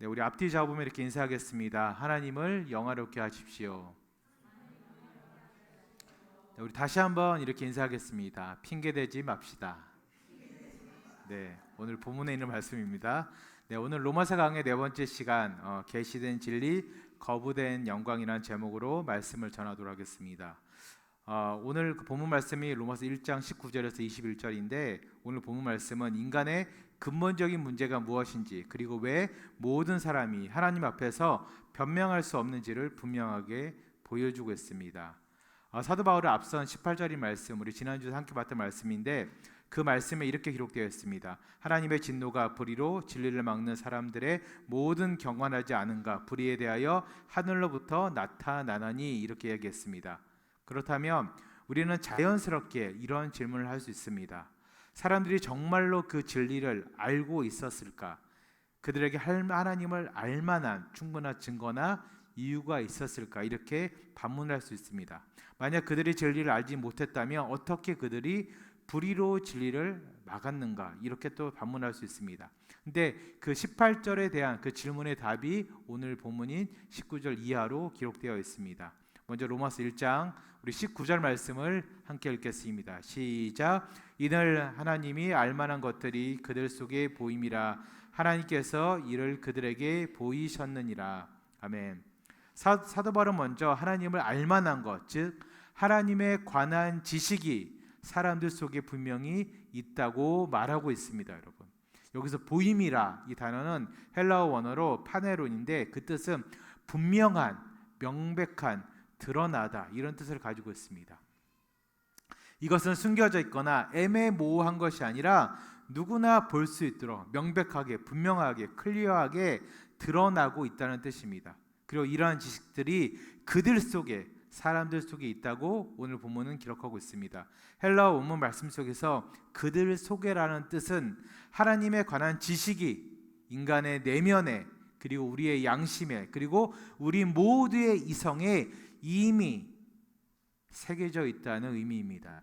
네, 우리 앞뒤 잡으면 이렇게 인사하겠습니다. 하나님을 영화롭게 하십시오. 네, 우리 다시 한번 이렇게 인사하겠습니다. 핑계대지 맙시다. 네, 오늘 본문에 있는 말씀입니다. 네, 오늘 로마서 강의 네 번째 시간 계시된 진리, 거부된 영광이라는 제목으로 말씀을 전하도록 하겠습니다. 오늘 그 본문 말씀이 로마서 1장 19절에서 21절인데 오늘 본문 말씀은 인간의 근본적인 문제가 무엇인지, 그리고 왜 모든 사람이 하나님 앞에서 변명할 수 없는지를 분명하게 보여주고 있습니다. 사도 바울의 앞선 18절의 말씀, 우리 지난주에 함께 봤던 말씀인데 그 말씀에 이렇게 기록되어 있습니다. 하나님의 진노가 불의로 진리를 막는 사람들의 모든 경건하지 않은가, 불의에 대하여 하늘로부터 나타나나니, 이렇게 얘기했습니다. 그렇다면 우리는 자연스럽게 이런 질문을 할 수 있습니다. 사람들이 정말로 그 진리를 알고 있었을까? 그들에게 하나님을 알만한 충분한 증거나 이유가 있었을까? 이렇게 반문할 수 있습니다. 만약 그들이 진리를 알지 못했다면 어떻게 그들이 불의로 진리를 막았는가? 이렇게 또 반문할 수 있습니다. 근데 그 18절에 대한 그 질문의 답이 오늘 본문인 19절 이하로 기록되어 있습니다. 먼저 로마서 1장 우리 19절 말씀을 함께 읽겠습니다. 시작. 이는 하나님이 알만한 것들이 그들 속에 보임이라, 하나님께서 이를 그들에게 보이셨느니라. 아멘. 사도 바울은 먼저 하나님을 알만한 것, 즉 하나님에 관한 지식이 사람들 속에 분명히 있다고 말하고 있습니다. 여러분, 여기서 보임이라 이 단어는 헬라어 원어로 파네론인데 그 뜻은 분명한, 명백한, 드러나다, 이런 뜻을 가지고 있습니다. 이것은 숨겨져 있거나 애매모호한 것이 아니라 누구나 볼 수 있도록 명백하게, 분명하게, 클리어하게 드러나고 있다는 뜻입니다. 그리고 이러한 지식들이 그들 속에, 사람들 속에 있다고 오늘 본문은 기록하고 있습니다. 헬라어 원문 말씀 속에서 그들 속에라는 뜻은 하나님에 관한 지식이 인간의 내면에, 그리고 우리의 양심에, 그리고 우리 모두의 이성에 이미 새겨져 있다는 의미입니다.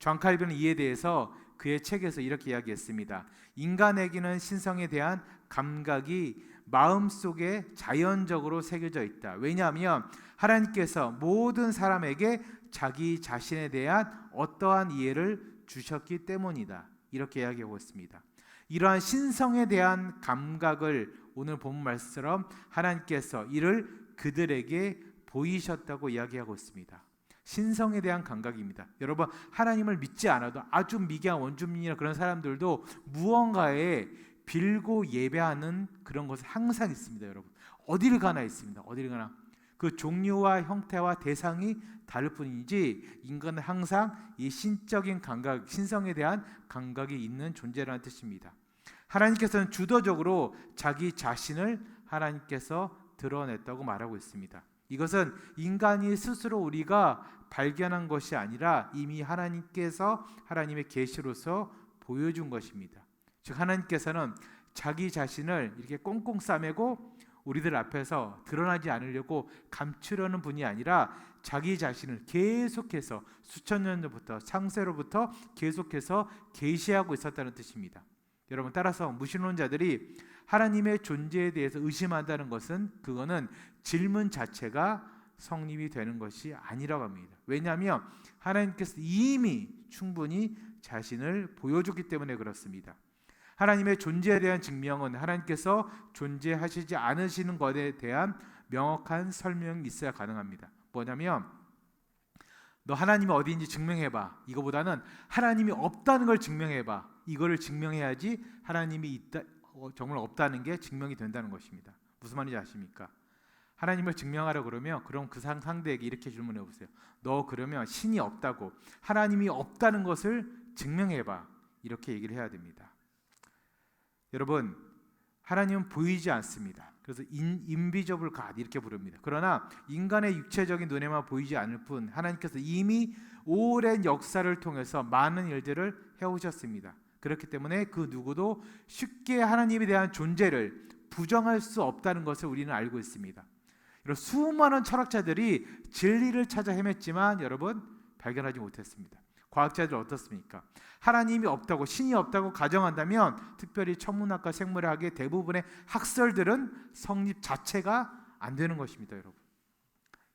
존 칼빈은 이에 대해서 그의 책에서 이렇게 이야기했습니다. 인간에게는 신성에 대한 감각이 마음속에 자연적으로 새겨져 있다. 왜냐하면 하나님께서 모든 사람에게 자기 자신에 대한 어떠한 이해를 주셨기 때문이다. 이렇게 이야기하고 있습니다. 이러한 신성에 대한 감각을 오늘 본문 말씀처럼 하나님께서 이를 그들에게 보이셨다고 이야기하고 있습니다. 신성에 대한 감각입니다. 여러분, 하나님을 믿지 않아도 아주 미개한 원주민이나 그런 사람들도 무언가에 빌고 예배하는 그런 것은 항상 있습니다. 여러분, 어디를 가나 있습니다. 어디를 가나. 그 종류와 형태와 대상이 다를 뿐이지 인간은 항상 이 신적인 감각, 신성에 대한 감각이 있는 존재라는 뜻입니다. 하나님께서는 주도적으로 자기 자신을 하나님께서 드러냈다고 말하고 있습니다. 이것은 인간이 스스로 우리가 발견한 것이 아니라 이미 하나님께서 하나님의 계시로서 보여준 것입니다. 즉 하나님께서는 자기 자신을 이렇게 꽁꽁 싸매고 우리들 앞에서 드러나지 않으려고 감추려는 분이 아니라 자기 자신을 계속해서 수천 년 전부터, 창세로부터 계속해서 계시하고 있었다는 뜻입니다. 여러분, 따라서 무신론자들이 하나님의 존재에 대해서 의심한다는 것은 그거는 질문 자체가 성립이 되는 것이 아니라고 합니다. 왜냐하면 하나님께서 이미 충분히 자신을 보여줬기 때문에 그렇습니다. 하나님의 존재에 대한 증명은 하나님께서 존재하시지 않으시는 것에 대한 명확한 설명이 있어야 가능합니다. 뭐냐면 너 하나님이 어디인지 증명해봐. 이거보다는 하나님이 없다는 걸 증명해봐. 이거를 증명해야지 하나님이 있다, 정말 없다는 게 증명이 된다는 것입니다. 무슨 말인지 아십니까? 하나님을 증명하라 그러면 그럼 그 상대에게 이렇게 질문해 보세요. 너 그러면 신이 없다고, 하나님이 없다는 것을 증명해봐. 이렇게 얘기를 해야 됩니다. 여러분, 하나님은 보이지 않습니다. 그래서 인비저블 갓 이렇게 부릅니다. 그러나 인간의 육체적인 눈에만 보이지 않을 뿐 하나님께서 이미 오랜 역사를 통해서 많은 일들을 해오셨습니다. 그렇기 때문에 그 누구도 쉽게 하나님에 대한 존재를 부정할 수 없다는 것을 우리는 알고 있습니다. 이런 수많은 철학자들이 진리를 찾아 헤맸지만 여러분 발견하지 못했습니다. 과학자들 어떻습니까? 하나님이 없다고, 신이 없다고 가정한다면 특별히 천문학과 생물학의 대부분의 학설들은 성립 자체가 안 되는 것입니다, 여러분.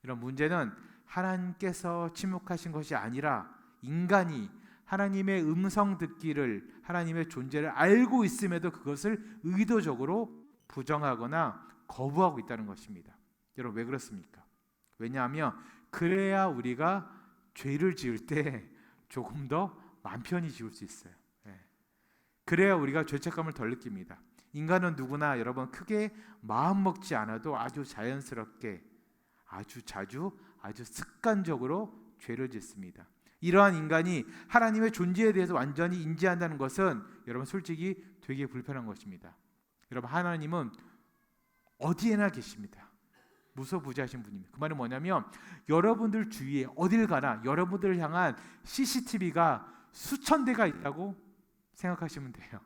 이런 문제는 하나님께서 침묵하신 것이 아니라 인간이 하나님의 음성 듣기를, 하나님의 존재를 알고 있음에도 그것을 의도적으로 부정하거나 거부하고 있다는 것입니다. 여러분, 왜 그렇습니까? 왜냐하면 그래야 우리가 죄를 지을 때 조금 더 마음 편히 지을 수 있어요. 그래야 우리가 죄책감을 덜 느낍니다. 인간은 누구나 여러분 크게 마음 먹지 않아도 아주 자연스럽게, 아주 자주, 아주 습관적으로 죄를 짓습니다. 이러한 인간이 하나님의 존재에 대해서 완전히 인지한다는 것은 여러분 솔직히 되게 불편한 것입니다. 여러분, 하나님은 어디에나 계십니다. 무소부지하신 분입니다. 그 말은 뭐냐면 여러분들 주위에 어딜 가나 여러분들을 향한 CCTV가 수천 대가 있다고 생각하시면 돼요.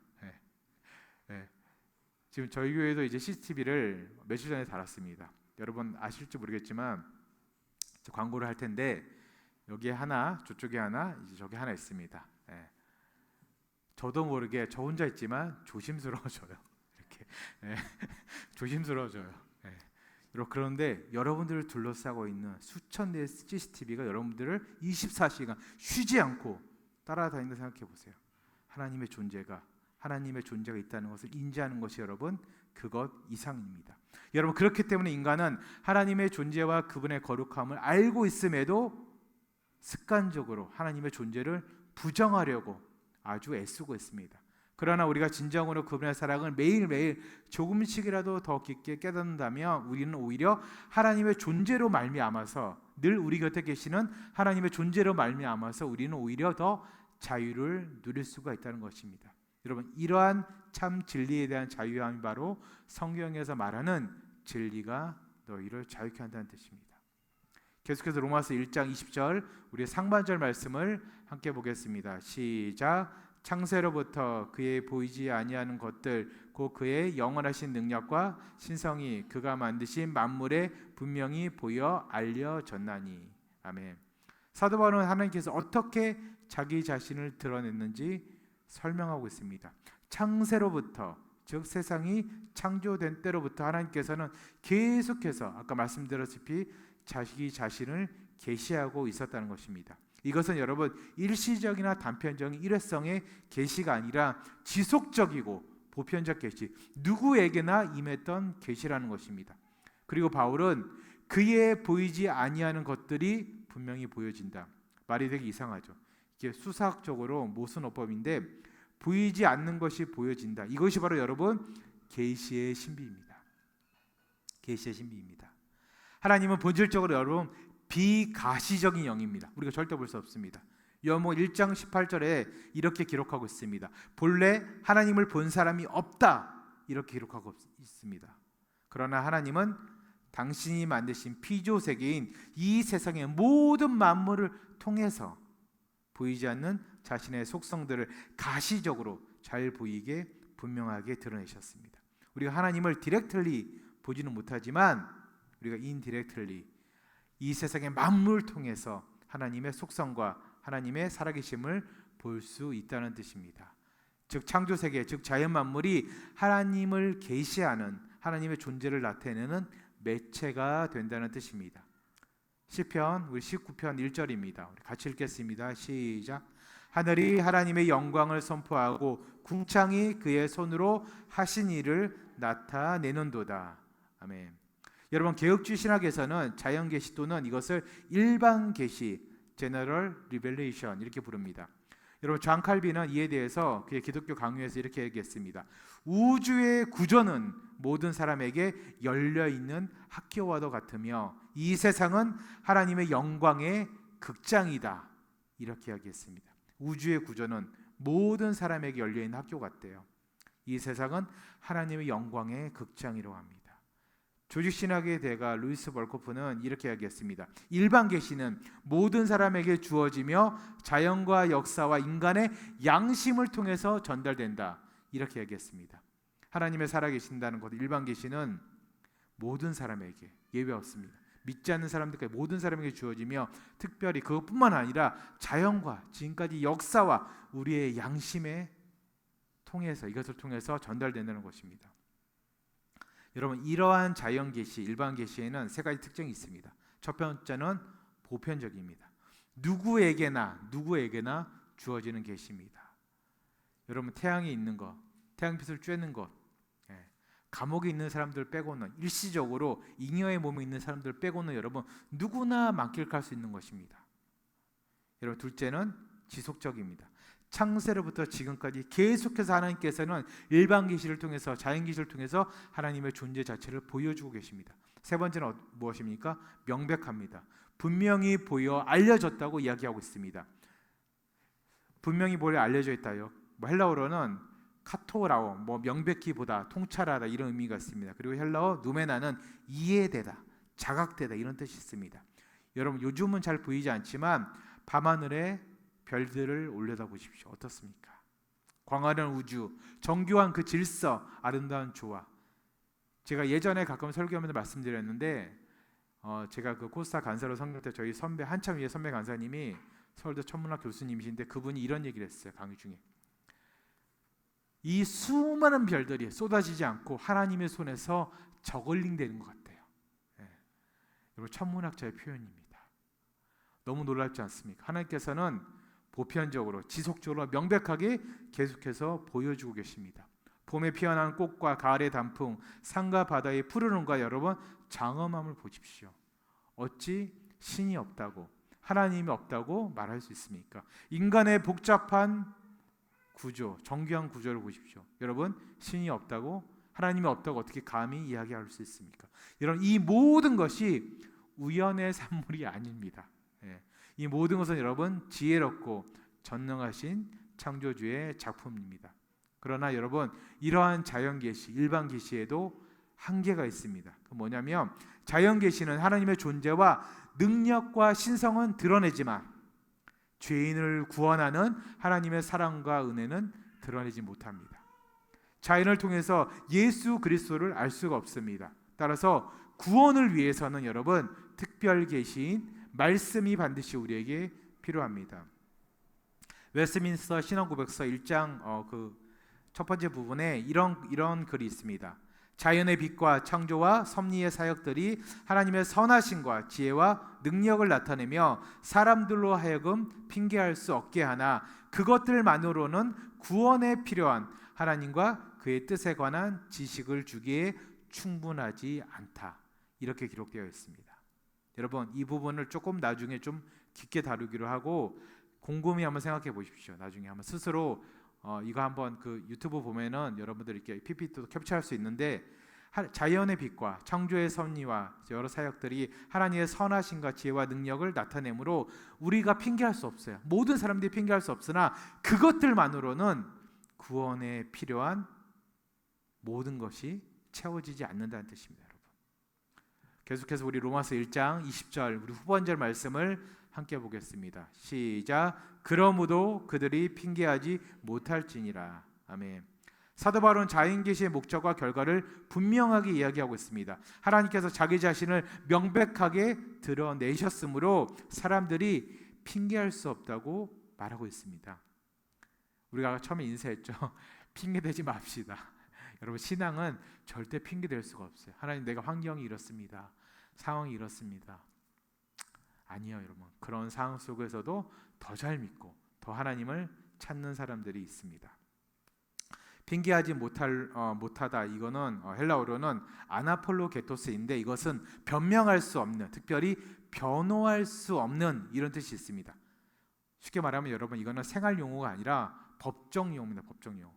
지금 저희 교회도 이제 CCTV를 며칠 전에 달았습니다. 여러분 아실지 모르겠지만 광고를 할 텐데 여기에 하나, 저쪽에 하나, 이제 저기 하나 있습니다. 저도 모르게 저 혼자 있지만 조심스러워져요. 이렇게 조심스러워져요. 그런데 여러분들을 둘러싸고 있는 수천 대의 CCTV가 여러분들을 24시간 쉬지 않고 따라다닌다 생각해 보세요. 하나님의 존재가 있다는 것을 인지하는 것이 여러분 그것 이상입니다. 여러분, 그렇기 때문에 인간은 하나님의 존재와 그분의 거룩함을 알고 있음에도 습관적으로 하나님의 존재를 부정하려고 아주 애쓰고 있습니다. 그러나 우리가 진정으로 그분의 사랑을 매일매일 조금씩이라도 더 깊게 깨닫는다면 우리는 오히려 하나님의 존재로 말미암아서, 늘 우리 곁에 계시는 하나님의 존재로 말미암아서 우리는 오히려 더 자유를 누릴 수가 있다는 것입니다. 여러분, 이러한 참 진리에 대한 자유함이 바로 성경에서 말하는 진리가 너희를 자유케 한다는 뜻입니다. 계속해서 로마서 1장 20절 우리 상반절 말씀을 함께 보겠습니다. 시작. 창세로부터 그의 보이지 아니하는 것들 곧 그의 영원하신 능력과 신성이 그가 만드신 만물에 분명히 보여 알려졌나니. 아멘. 사도 바울은 하나님께서 어떻게 자기 자신을 드러냈는지 설명하고 있습니다. 창세로부터, 즉 세상이 창조된 때로부터 하나님께서는 계속해서 아까 말씀드렸다시피 자기 자신을 계시하고 있었다는 것입니다. 이것은 여러분 일시적이나 단편적인 일회성의 계시가 아니라 지속적이고 보편적 계시, 누구에게나 임했던 계시라는 것입니다. 그리고 바울은 그의 보이지 아니하는 것들이 분명히 보여진다. 말이 되게 이상하죠. 이게 수사학적으로 모순어법인데 보이지 않는 것이 보여진다. 이것이 바로 여러분 계시의 신비입니다. 계시의 신비입니다. 하나님은 본질적으로 여러분 비가시적인 영입니다. 우리가 절대 볼 수 없습니다. 요한복음 1장 18절에 이렇게 기록하고 있습니다. 본래 하나님을 본 사람이 없다, 이렇게 기록하고 있습니다. 그러나 하나님은 당신이 만드신 피조세계인 이 세상의 모든 만물을 통해서 보이지 않는 자신의 속성들을 가시적으로 잘 보이게 분명하게 드러내셨습니다. 우리가 하나님을 디렉틀리 보지는 못하지만 우리가 인디렉틀리 이 세상의 만물을 통해서 하나님의 속성과 하나님의 살아계심을 볼 수 있다는 뜻입니다. 즉 창조세계, 즉 자연 만물이 하나님을 계시하는, 하나님의 존재를 나타내는 매체가 된다는 뜻입니다. 시편 우리 19편 1절입니다. 우리 같이 읽겠습니다. 시작. 하늘이 하나님의 영광을 선포하고 궁창이 그의 손으로 하신 일을 나타내는도다. 아멘. 여러분, 개혁주의 신학에서는 자연 계시 또는 이것을 일반 계시, General Revelation 이렇게 부릅니다. 여러분, 존 칼빈은 이에 대해서 그의 기독교 강요에서 이렇게 얘기했습니다. 우주의 구조는 모든 사람에게 열려 있는 학교와도 같으며 이 세상은 하나님의 영광의 극장이다, 이렇게 이야기했습니다. 우주의 구조는 모든 사람에게 열려 있는 학교 같대요. 이 세상은 하나님의 영광의 극장이라고 합니다. 조직신학의 대가 루이스 벌코프는 이렇게 이야기했습니다. 일반 계시는 모든 사람에게 주어지며 자연과 역사와 인간의 양심을 통해서 전달된다, 이렇게 이야기했습니다. 하나님의 살아계신다는 것, 일반 계시는 모든 사람에게 예외 없습니다. 믿지 않는 사람들까지 모든 사람에게 주어지며 특별히 그것뿐만 아니라 자연과 지금까지 역사와 우리의 양심에 통해서 이것을 통해서 전달된다는 것입니다. 여러분, 이러한 자연 계시, 일반 계시에는 세 가지 특징이 있습니다. 첫 번째는 보편적입니다. 누구에게나 주어지는 계시입니다. 여러분, 태양이 있는 것, 태양빛을 쬐는 것, 감옥에 있는 사람들 빼고는, 일시적으로 잉여의 몸에 있는 사람들 빼고는 여러분 누구나 만끽할 수 있는 것입니다. 여러분, 둘째는 지속적입니다. 창세로부터 지금까지 계속해서 하나님께서는 일반 계시를 통해서, 자연 계시를 통해서 하나님의 존재 자체를 보여주고 계십니다. 세 번째는 무엇입니까? 명백합니다. 분명히 보여 알려졌다고 이야기하고 있습니다. 분명히 보여 알려져 있다요. 헬라어로는 카토라오, 명백히 보다, 통찰하다 이런 의미가 있습니다. 그리고 헬라어 누메나는 이해되다, 자각되다 이런 뜻이 있습니다. 여러분, 요즘은 잘 보이지 않지만 밤하늘에 별들을 올려다 보십시오. 어떻습니까? 광활한 우주, 정교한 그 질서, 아름다운 조화. 제가 예전에 가끔 설교하면서 말씀드렸는데 제가 그 코스타 간사로 섬길 때 저희 선배, 한참 위에 선배 간사님이 서울대 천문학 교수님이신데 그분이 이런 얘기를 했어요. 강의 중에. 이 수많은 별들이 쏟아지지 않고 하나님의 손에서 저글링 되는 것 같아요. 여러분, 천문학자의 표현입니다. 너무 놀랍지 않습니까? 하나님께서는 보편적으로, 지속적으로, 명백하게 계속해서 보여주고 계십니다. 봄에 피어나는 꽃과 가을의 단풍, 산과 바다의 푸르름과 여러분 장엄함을 보십시오. 어찌 신이 없다고, 하나님이 없다고 말할 수 있습니까? 인간의 복잡한 구조, 정교한 구조를 보십시오. 여러분, 신이 없다고, 하나님이 없다고 어떻게 감히 이야기할 수 있습니까? 여러분, 이 모든 것이 우연의 산물이 아닙니다. 이 모든 것은 여러분 지혜롭고 전능하신 창조주의 작품입니다. 그러나 여러분, 이러한 자연 계시, 일반 계시에도 한계가 있습니다. 그 뭐냐면 자연 계시는 하나님의 존재와 능력과 신성은 드러내지만 죄인을 구원하는 하나님의 사랑과 은혜는 드러내지 못합니다. 자연을 통해서 예수 그리스도를 알 수가 없습니다. 따라서 구원을 위해서는 여러분 특별 계시인 말씀이 반드시 우리에게 필요합니다. 웨스트민스터 신앙고백서 1장 그 첫 번째 부분에 이런 글이 있습니다. 자연의 빛과 창조와 섭리의 사역들이 하나님의 선하심과 지혜와 능력을 나타내며 사람들로 하여금 핑계할 수 없게 하나 그것들만으로는 구원에 필요한 하나님과 그의 뜻에 관한 지식을 주기에 충분하지 않다. 이렇게 기록되어 있습니다. 여러분, 이 부분을 조금 나중에 좀 깊게 다루기로 하고 곰곰이 한번 생각해 보십시오. 나중에 한번 스스로 이거 한번 그 유튜브 보면은 여러분들 이렇게 PPT도 캡처할 수 있는데 자연의 빛과 창조의 섭리와 여러 사역들이 하나님의 선하심과 지혜와 능력을 나타내므로 우리가 핑계할 수 없어요. 모든 사람들이 핑계할 수 없으나 그것들만으로는 구원에 필요한 모든 것이 채워지지 않는다는 뜻입니다. 여러분, 계속해서 우리 로마서 1장 20절 우리 후반절 말씀을 함께 보겠습니다. 시작. 그러므로 그들이 핑계하지 못할지니라. 아멘. 사도 바울은 자연 계시의 목적과 결과를 분명하게 이야기하고 있습니다. 하나님께서 자기 자신을 명백하게 드러내셨으므로 사람들이 핑계할 수 없다고 말하고 있습니다. 우리가 처음에 인사했죠. 핑계대지 맙시다. 여러분, 신앙은 절대 핑계댈 수가 없어요. 하나님, 내가 환경이 이렇습니다. 상황이 이렇습니다. 아니요, 여러분. 그런 상황 속에서도 더 잘 믿고 더 하나님을 찾는 사람들이 있습니다. 핑계하지 못하다, 이거는 헬라어로는 아나폴로게토스인데 이것은 변명할 수 없는, 특별히 변호할 수 없는 이런 뜻이 있습니다. 쉽게 말하면 여러분, 이거는 생활 용어가 아니라 법정 용어입니다. 법정 용어.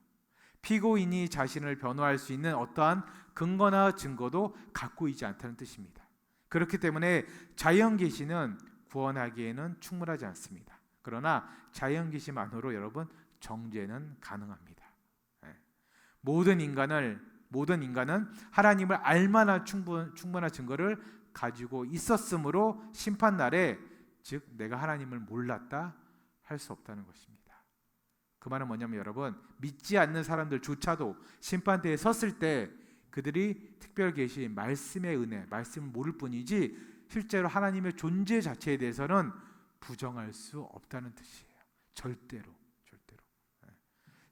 피고인이 자신을 변호할 수 있는 어떠한 근거나 증거도 갖고 있지 않다는 뜻입니다. 그렇기 때문에 자연 계시는 구원하기에는 충분하지 않습니다. 그러나 자연 계시만으로 여러분 정죄는 가능합니다. 모든 인간은 하나님을 알만한 충분한 증거를 가지고 있었으므로 심판날에 즉 내가 하나님을 몰랐다 할 수 없다는 것입니다. 그 말은 뭐냐면 여러분, 믿지 않는 사람들조차도 심판대에 섰을 때 그들이 특별 계시 말씀의 은혜, 말씀을 모를 뿐이지 실제로 하나님의 존재 자체에 대해서는 부정할 수 없다는 뜻이에요. 절대로.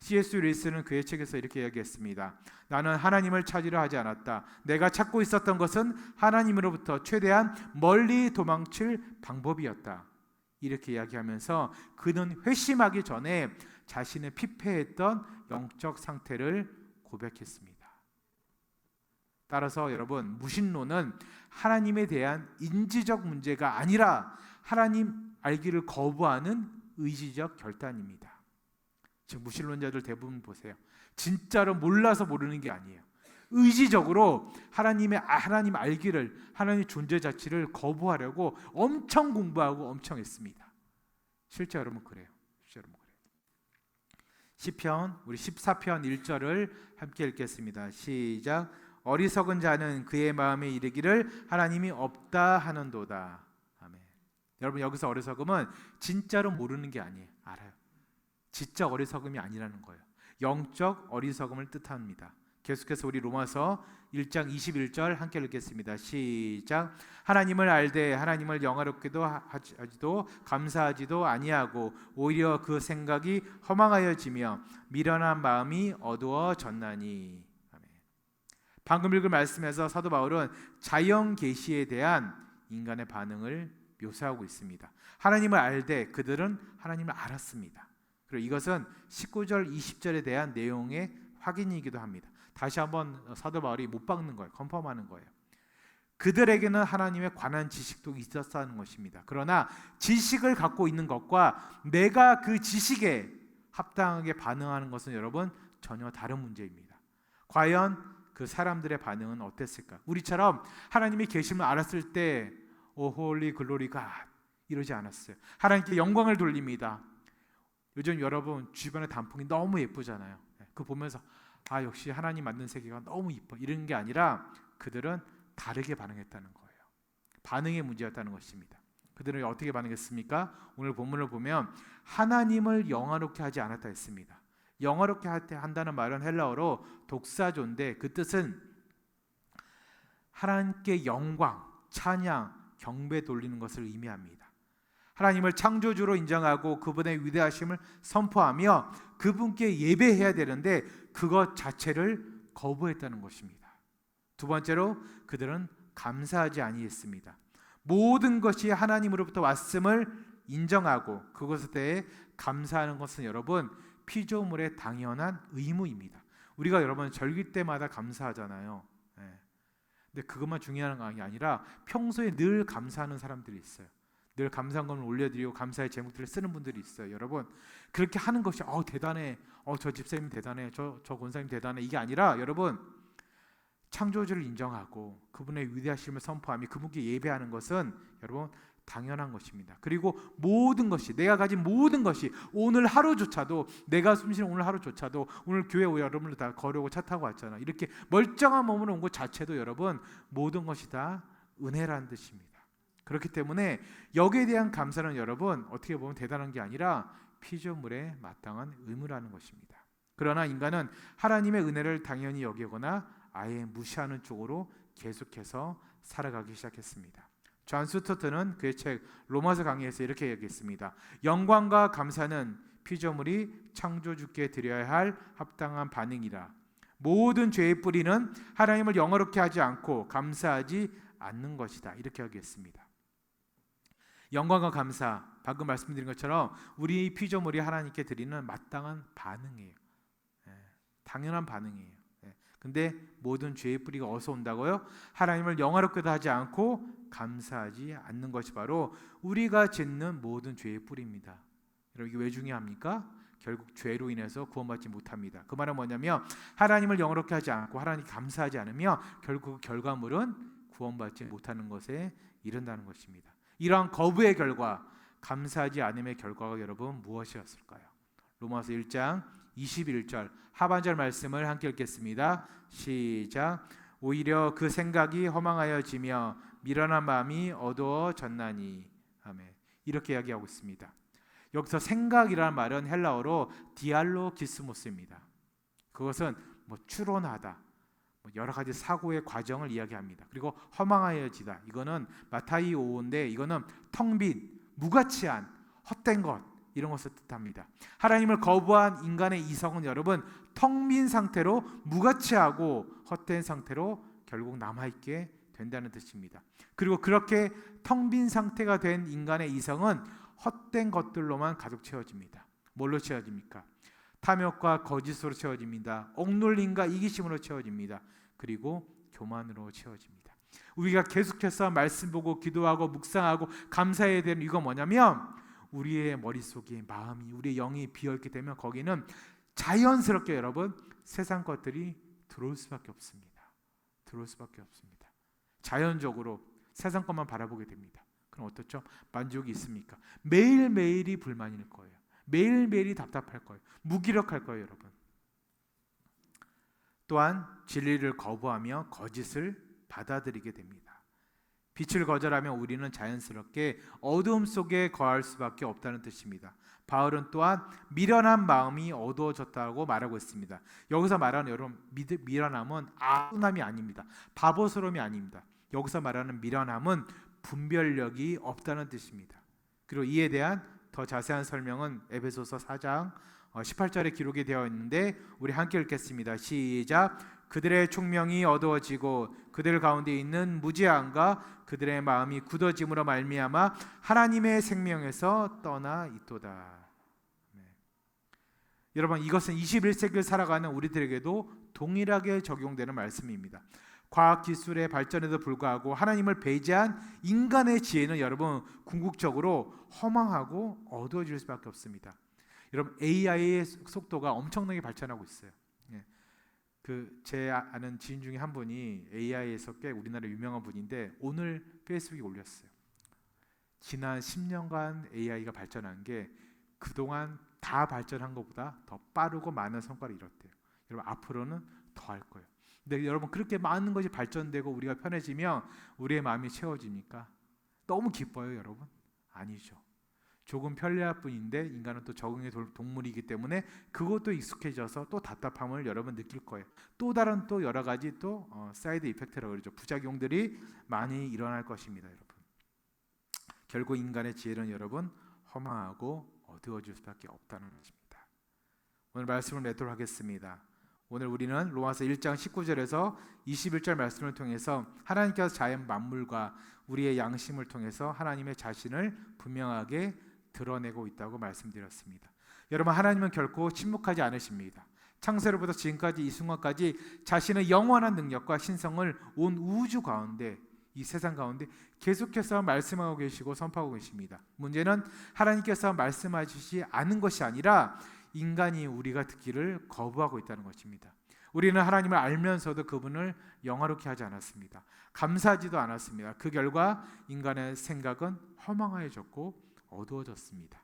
C.S. 루이스는 그의 책에서 이렇게 이야기했습니다. 나는 하나님을 찾으려 하지 않았다. 내가 찾고 있었던 것은 하나님으로부터 최대한 멀리 도망칠 방법이었다. 이렇게 이야기하면서 그는 회심하기 전에 자신의 피폐했던 영적 상태를 고백했습니다. 따라서 여러분, 무신론은 하나님에 대한 인지적 문제가 아니라 하나님 알기를 거부하는 의지적 결단입니다. 지금 무신론자들 대부분 보세요. 진짜로 몰라서 모르는 게 아니에요. 의지적으로 하나님 알기를, 하나님의 존재 자체를 거부하려고 엄청 공부하고 엄청 했습니다. 실제 여러분 그래요. 시편 우리 14편 1절을 함께 읽겠습니다. 시작. 어리석은 자는 그의 마음에 이르기를 하나님이 없다 하는도다. 아멘. 여러분, 여기서 어리석음은 진짜로 모르는 게 아니에요. 알아요. 지적 어리석음이 아니라는 거예요. 영적 어리석음을 뜻합니다. 계속해서 우리 로마서 1장 21절 함께 읽겠습니다. 시작. 하나님을 알되 하나님을 영화롭게도 하지도 감사하지도 아니하고 오히려 그 생각이 허망하여지며 미련한 마음이 어두워졌나니. 아멘. 방금 읽은 말씀에서 사도 바울은 자연 계시에 대한 인간의 반응을 묘사하고 있습니다. 하나님을 알되 그들은 하나님을 알았습니다. 그리고 이것은 19절 20절에 대한 내용의 확인이기도 합니다. 다시 한번 사도 바울이 못 박는 거예요. 컨펌하는 거예요. 그들에게는 하나님에 관한 지식도 있었다는 것입니다. 그러나 지식을 갖고 있는 것과 내가 그 지식에 합당하게 반응하는 것은 여러분 전혀 다른 문제입니다. 과연 그 사람들의 반응은 어땠을까? 우리처럼 하나님의 계심을 알았을 때 오 홀리 글로리 갓 이러지 않았어요. 하나님께 영광을 돌립니다. 요즘 여러분 주변의 단풍이 너무 예쁘잖아요. 그거 보면서 아 역시 하나님 만든 세계가 너무 이뻐 이런 게 아니라 그들은 다르게 반응했다는 거예요. 반응의 문제였다는 것입니다. 그들은 어떻게 반응했습니까? 오늘 본문을 보면 하나님을 영화롭게 하지 않았다 했습니다. 영화롭게 한다는 말은 헬라어로 독사조인데 그 뜻은 하나님께 영광, 찬양, 경배 돌리는 것을 의미합니다. 하나님을 창조주로 인정하고 그분의 위대하심을 선포하며 그분께 예배해야 되는데 그것 자체를 거부했다는 것입니다. 두 번째로 그들은 감사하지 아니했습니다. 모든 것이 하나님으로부터 왔음을 인정하고 그것에 대해 감사하는 것은 여러분 피조물의 당연한 의무입니다. 우리가 여러분 절기 때마다 감사하잖아요. 근데 그것만 중요한 게 아니라 평소에 늘 감사하는 사람들이 있어요. 늘 감사한금을 올려드리고 감사의 제목들을 쓰는 분들이 있어요. 여러분 그렇게 하는 것이 대단해, 저 집사님 대단해, 저 권사님 대단해 이게 아니라 여러분 창조주를 인정하고 그분의 위대하심을 선포하며 그분께 예배하는 것은 여러분 당연한 것입니다. 그리고 모든 것이 내가 가진 모든 것이 오늘 하루조차도 내가 숨쉬는 오늘 하루조차도 오늘 교회 여러분들 다 걸어오고 차 타고 왔잖아. 이렇게 멀쩡한 몸으로 온 것 자체도 여러분 모든 것이 다 은혜라는 뜻입니다. 그렇기 때문에 여기에 대한 감사는 여러분 어떻게 보면 대단한 게 아니라 피조물의 마땅한 의무라는 것입니다. 그러나 인간은 하나님의 은혜를 당연히 여기거나 아예 무시하는 쪽으로 계속해서 살아가기 시작했습니다. 존 스토트는 그의 책 로마서 강의에서 이렇게 얘기했습니다. 영광과 감사는 피조물이 창조주께 드려야 할 합당한 반응이라. 모든 죄의 뿌리는 하나님을 영화롭게 하지 않고 감사하지 않는 것이다. 이렇게 얘기했습니다. 영광과 감사, 방금 말씀드린 것처럼 우리 피조물이 하나님께 드리는 마땅한 반응이에요. 당연한 반응이에요. 근데 모든 죄의 뿌리가 어디서 온다고요? 하나님을 영화롭게도 하지 않고 감사하지 않는 것이 바로 우리가 짓는 모든 죄의 뿌리입니다. 여러분 이게 왜 중요합니까? 결국 죄로 인해서 구원받지 못합니다. 그 말은 뭐냐면 하나님을 영화롭게 하지 않고 하나님 감사하지 않으며 결국 결과물은 구원받지 못하는 것에 이른다는 것입니다. 이러한 거부의 결과, 감사하지 않음의 결과가 여러분 무엇이었을까요? 로마서 1장 21절 하반절 말씀을 함께 읽겠습니다. 시작. 오히려 그 생각이 허망하여지며 미련한 마음이 어두워졌나니. 아멘. 이렇게 이야기하고 있습니다. 여기서 생각이라는 말은 헬라어로 디알로기스모스입니다. 그것은 추론하다, 여러 가지 사고의 과정을 이야기합니다. 그리고 허망하여지다. 이거는 마타이 5인데 이거는 텅 빈, 무가치한, 헛된 것 이런 것을 뜻합니다. 하나님을 거부한 인간의 이성은 여러분 텅 빈 상태로 무가치하고 헛된 상태로 결국 남아있게 된다는 뜻입니다. 그리고 그렇게 텅 빈 상태가 된 인간의 이성은 헛된 것들로만 가득 채워집니다. 뭘로 채워집니까? 탐욕과 거짓으로 채워집니다. 억눌림과 이기심으로 채워집니다. 그리고 교만으로 채워집니다. 우리가 계속해서 말씀 보고 기도하고 묵상하고 감사해야 되는 이유가 뭐냐면 우리의 머릿속에 마음이 우리의 영이 비어있게 되면 거기는 자연스럽게 여러분 세상 것들이 들어올 수밖에 없습니다. 들어올 수밖에 없습니다. 자연적으로 세상 것만 바라보게 됩니다. 그럼 어떻죠? 만족이 있습니까? 매일매일이 불만일 거예요. 매일매일이 답답할 거예요. 무기력할 거예요, 여러분. 또한 진리를 거부하며 거짓을 받아들이게 됩니다. 빛을 거절하면 우리는 자연스럽게 어두움 속에 거할 수밖에 없다는 뜻입니다. 바울은 또한 미련한 마음이 어두워졌다고 말하고 있습니다. 여기서 말하는 여러분 미련함은 아둔함이 아닙니다. 바보스러움이 아닙니다. 여기서 말하는 미련함은 분별력이 없다는 뜻입니다. 그리고 이에 대한 더 자세한 설명은 에베소서 4장 18절에 기록이 되어 있는데 우리 함께 읽겠습니다. 시작. 그들의 총명이 어두워지고 그들 가운데 있는 무지함과 그들의 마음이 굳어짐으로 말미암아 하나님의 생명에서 떠나 있도다. 네. 여러분 이것은 21세기를 살아가는 우리들에게도 동일하게 적용되는 말씀입니다. 과학기술의 발전에도 불구하고 하나님을 배제한 인간의 지혜는 여러분 궁극적으로 허망하고 어두워질 수밖에 없습니다. 여러분 AI의 속도가 엄청나게 발전하고 있어요. 제 아는 지인 중에 한 분이 AI에서 꽤 우리나라 유명한 분인데 오늘 페이스북에 올렸어요. 지난 10년간 AI가 발전한 게 그동안 다 발전한 것보다 더 빠르고 많은 성과를 이뤘대요. 여러분 앞으로는 더 할 거예요. 근데 여러분 그렇게 많은 것이 발전되고 우리가 편해지면 우리의 마음이 채워지니까 너무 기뻐요, 여러분? 아니죠. 조금 편리할 뿐인데 인간은 또 적응의 동물이기 때문에 그것도 익숙해져서 또 답답함을 여러분 느낄 거예요. 또 다른 또 여러 가지 또 사이드 이펙트라고 그러죠. 부작용들이 많이 일어날 것입니다, 여러분. 결국 인간의 지혜는 여러분 허망하고 어두워질 수밖에 없다는 것입니다. 오늘 말씀을 맺도록 하겠습니다. 오늘 우리는 로마서 1장 19절에서 21절 말씀을 통해서 하나님께서 자연 만물과 우리의 양심을 통해서 하나님의 자신을 분명하게 드러내고 있다고 말씀드렸습니다. 여러분 하나님은 결코 침묵하지 않으십니다. 창세로부터 지금까지 이 순간까지 자신의 영원한 능력과 신성을 온 우주 가운데 이 세상 가운데 계속해서 말씀하고 계시고 선포하고 계십니다. 문제는 하나님께서 말씀하시지 않은 것이 아니라 인간이 우리가 듣기를 거부하고 있다는 것입니다. 우리는 하나님을 알면서도 그분을 영화롭게 하지 않았습니다. 감사하지도 않았습니다. 그 결과 인간의 생각은 허망해졌고 어두워졌습니다.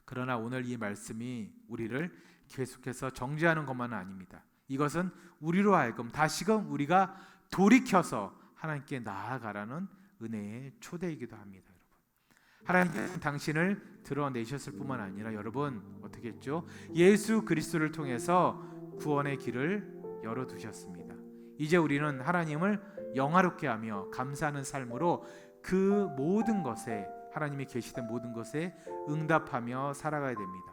그러나 오늘 이 말씀이 우리를 계속해서 정죄하는 것만은 아닙니다. 이것은 우리로 하여금 다시금 우리가 돌이켜서 하나님께 나아가라는 은혜의 초대이기도 합니다. 하나님께서는 당신을 드러내셨을 뿐만 아니라 여러분 어떻게 했죠? 예수 그리스도를 통해서 구원의 길을 열어두셨습니다. 이제 우리는 하나님을 영화롭게 하며 감사하는 삶으로 그 모든 것에 하나님이 계시된 모든 것에 응답하며 살아가야 됩니다.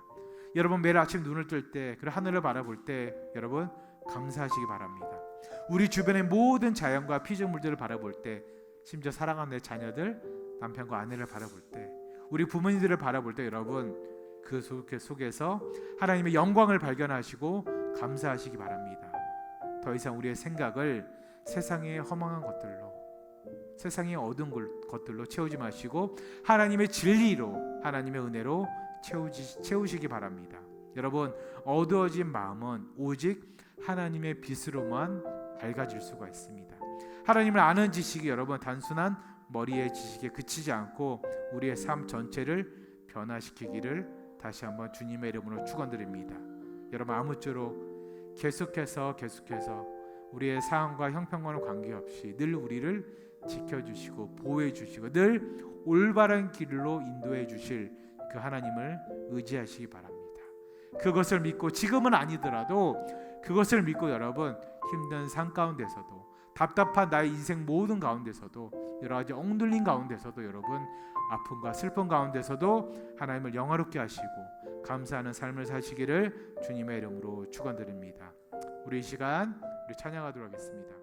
여러분 매일 아침 눈을 뜰 때 그리고 하늘을 바라볼 때 여러분 감사하시기 바랍니다. 우리 주변의 모든 자연과 피조물들을 바라볼 때 심지어 사랑하는 내 자녀들 남편과 아내를 바라볼 때 우리 부모님들을 바라볼 때 여러분 그 속에서 하나님의 영광을 발견하시고 감사하시기 바랍니다. 더 이상 우리의 생각을 세상의 허망한 것들로 세상의 어두운 것들로 채우지 마시고 하나님의 진리로 하나님의 은혜로 채우시기 바랍니다. 여러분 어두워진 마음은 오직 하나님의 빛으로만 밝아질 수가 있습니다. 하나님을 아는 지식이 여러분 단순한 머리의 지식에 그치지 않고 우리의 삶 전체를 변화시키기를 다시 한번 주님의 이름으로 축원드립니다. 여러분 아무쪼록 계속해서 우리의 상황과 형편과는 관계없이 늘 우리를 지켜주시고 보호해주시고 늘 올바른 길로 인도해 주실 그 하나님을 의지하시기 바랍니다. 그것을 믿고 지금은 아니더라도 그것을 믿고 여러분 힘든 삶 가운데서도, 답답한 나의 인생 모든 가운데서도, 여러 가지 억눌린 가운데서도, 여러분 아픔과 슬픔 가운데서도 하나님을 영화롭게 하시고 감사하는 삶을 사시기를 주님의 이름으로 축원드립니다. 우리 이 시간 우리 찬양하도록 하겠습니다.